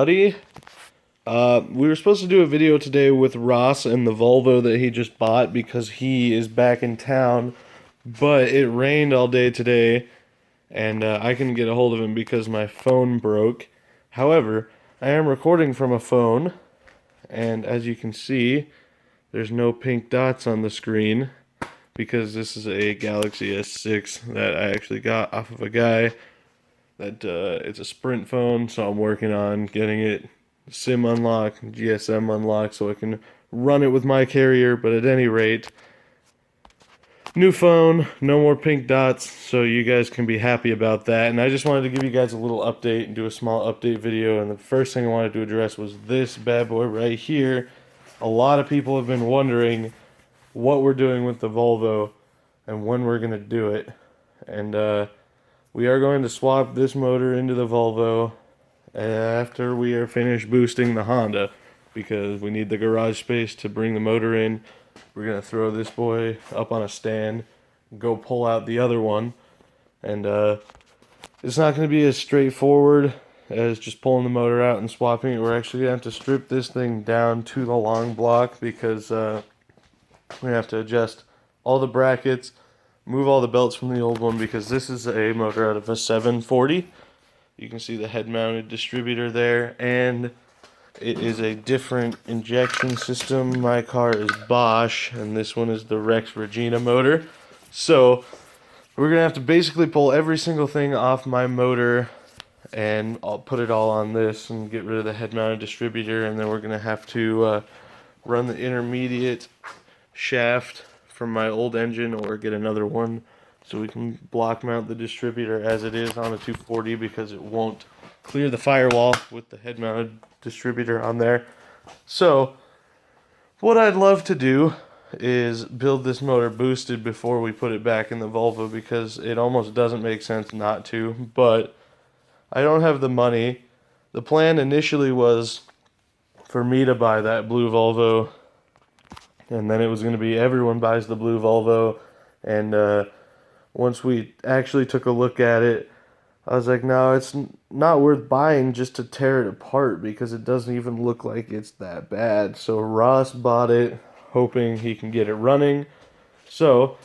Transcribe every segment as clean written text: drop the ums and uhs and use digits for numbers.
everybody. We were supposed to do a video today with Ross and the Volvo that he just bought because he is back in town, but it rained all day today, and I couldn't get a hold of him because my phone broke. However, I am recording from a phone, and as you can see, there's no pink dots on the screen because this is a Galaxy S6 that I actually got off of a guy. It's a Sprint phone, so I'm working on getting it SIM unlocked, GSM unlocked, so I can run it with my carrier. But at any rate, new phone, no more pink dots, so you guys can be happy about that. And I just wanted to give you guys a little update and do a small update video. And the first thing I wanted to address was this bad boy right here. A lot of people have been wondering what we're doing with the Volvo and when we're going to do it. And we are going to swap this motor into the Volvo after we are finished boosting the Honda, because we need the garage space to bring the motor in. We're going to throw this boy up on a stand, go pull out the other one, and it's not going to be as straightforward as just pulling the motor out and swapping it. We're actually going to have to strip this thing down to the long block because we have to adjust all the brackets, move all the belts from the old one, because this is a motor out of a 740. You can see the head-mounted distributor there, and it is a different injection system. My car is Bosch, and this one is the Rex Regina motor. So we're going to have to basically pull every single thing off my motor, and I'll put it all on this and get rid of the head-mounted distributor, and then we're going to have to run the intermediate shaft from my old engine or get another one so we can block mount the distributor as it is on a 240, because it won't clear the firewall with the head mounted distributor on there. So what I'd love to do is build this motor boosted before we put it back in the Volvo, because it almost doesn't make sense not to, but I don't have the money. The plan initially was for me to buy that blue Volvo, and then it was going to be everyone buys the blue Volvo. And once we actually took a look at it, I was like, no, it's not worth buying just to tear it apart, because it doesn't even look like it's that bad. So Ross bought it, hoping he can get it running. So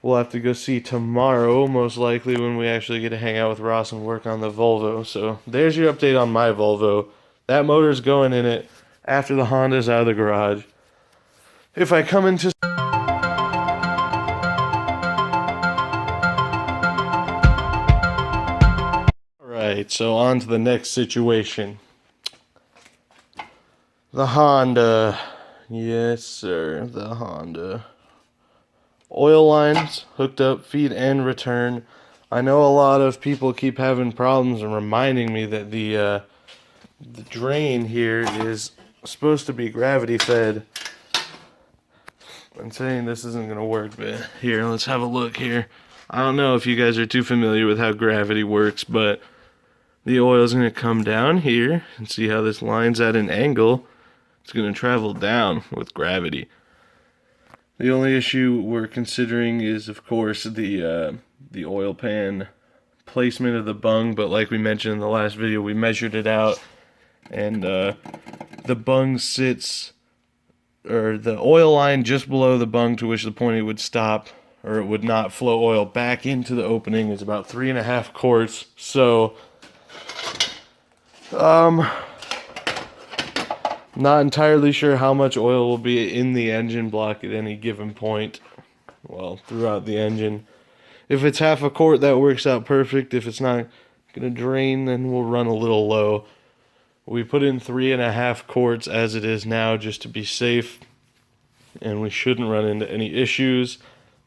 we'll have to go see tomorrow, most likely, when we actually get to hang out with Ross and work on the Volvo. So there's your update on my Volvo. That motor's going in it after the Honda's out of the garage. If I come into... Alright, so on to the next situation. The Honda. Yes, sir, the Honda. Oil lines hooked up, feed and return. I know a lot of people keep having problems and reminding me that the drain here is supposed to be gravity fed. I'm saying this isn't going to work, but here, let's have a look here. I don't know if you guys are too familiar with how gravity works, but the oil is going to come down here, and see how this line's at an angle. It's going to travel down with gravity. The only issue we're considering is, of course, the oil pan placement of the bung, but like we mentioned in the last video, we measured it out, and the bung sits, or the oil line just below the bung, to which the point it would stop, or it would not flow oil back into the opening, is about 3.5 quarts. So not entirely sure how much oil will be in the engine block at any given point, well, throughout the engine. If it's 1/2 quart, that works out perfect. If it's not gonna drain, then we'll run a little low. We put in 3.5 quarts as it is now, just to be safe, and we shouldn't run into any issues.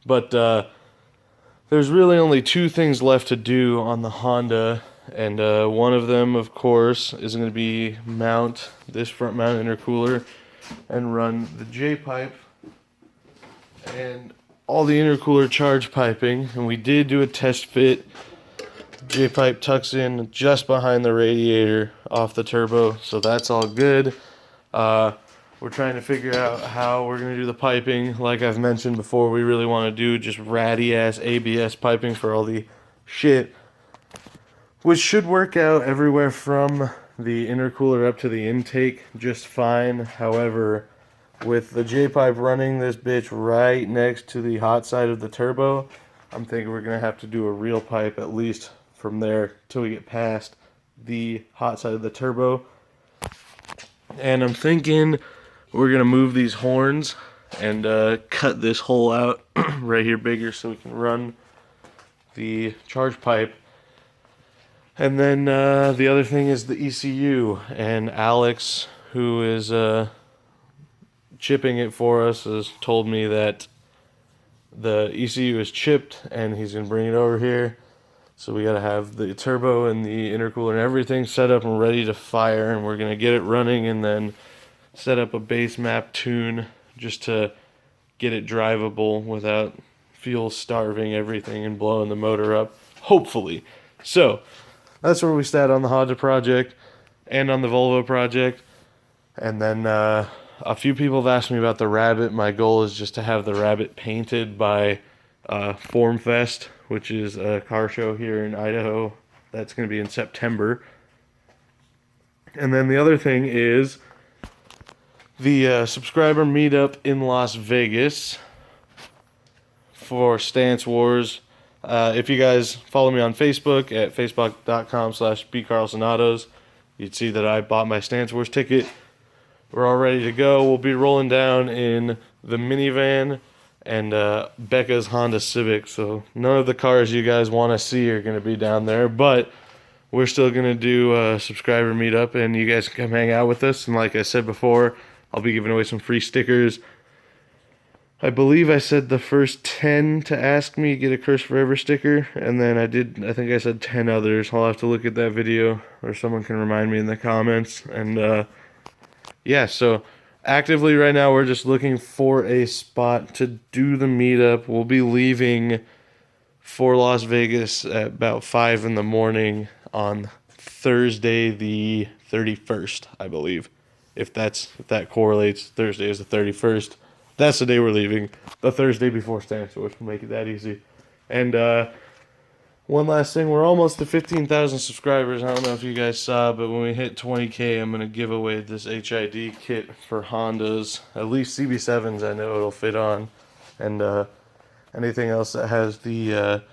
But there's really only 2 things left to do on the Honda, and one of them, of course, is going to be mount this front mount intercooler and run the J-pipe and all the intercooler charge piping. And we did do a test fit. J-pipe tucks in just behind the radiator off the turbo, so that's all good. We're trying to figure out how we're going to do the piping. Like I've mentioned before, we really want to do just ratty-ass ABS piping for all the shit, which should work out everywhere from the intercooler up to the intake just fine. However, with the J-pipe running this bitch right next to the hot side of the turbo, I'm thinking we're going to have to do a real pipe at least from there till we get past the hot side of the turbo. And I'm thinking we're going to move these horns and cut this hole out right here bigger so we can run the charge pipe. And then the other thing is the ECU, and Alex, who is chipping it for us, has told me that the ECU is chipped and he's going to bring it over here. So we got to have the turbo and the intercooler and everything set up and ready to fire, and we're going to get it running and then set up a base map tune just to get it drivable without fuel starving everything and blowing the motor up, hopefully. So that's where we stand on the Honda project and on the Volvo project. And then a few people have asked me about the Rabbit. My goal is just to have the Rabbit painted by Formfest, which is a car show here in Idaho. That's going to be in September. And then the other thing is the subscriber meetup in Las Vegas for Stance Wars. If you guys follow me on Facebook at facebook.com/bcarlsonautos, you'd see that I bought my Stance Wars ticket. We're all ready to go. We'll be rolling down in the minivan and Becca's Honda Civic. So none of the cars you guys want to see are going to be down there, but we're still going to do a subscriber meetup, and you guys can come hang out with us. And like I said before, I'll be giving away some free stickers. I believe I said the first 10 to ask me get a Curse Forever sticker, and then I think I said 10 others. I'll have to look at that video, or someone can remind me in the comments. And yeah, so actively right now we're just looking for a spot to do the meetup. We'll be leaving for Las Vegas at about 5 in the morning on Thursday the 31st, I believe. If that correlates, Thursday is the 31st. That's the day we're leaving. The Thursday before Stance Wars. We'll make it that easy. And one last thing, we're almost to 15,000 subscribers. I don't know if you guys saw, but when we hit 20K, I'm going to give away this HID kit for Hondas. At least CB7s I know it'll fit on. And anything else that has the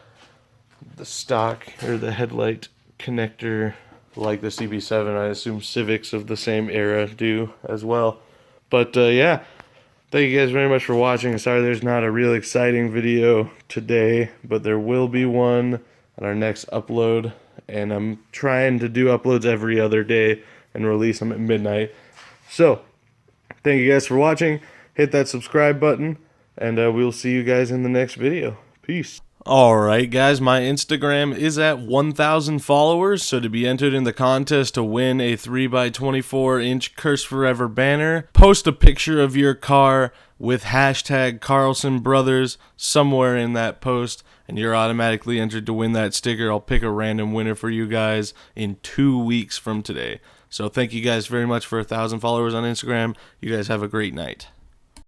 stock or the headlight connector like the CB7, I assume Civics of the same era do as well. But yeah. Thank you guys very much for watching. Sorry there's not a real exciting video today, but there will be one on our next upload. And I'm trying to do uploads every other day and release them at midnight. So, thank you guys for watching. Hit that subscribe button, and we'll see you guys in the next video. Peace. Alright guys, my Instagram is at 1,000 followers, so to be entered in the contest to win a 3x24-inch Curse Forever banner, post a picture of your car with hashtag Carlson Brothers somewhere in that post, and you're automatically entered to win that sticker. I'll pick a random winner for you guys in 2 weeks from today. So thank you guys very much for 1,000 followers on Instagram. You guys have a great night.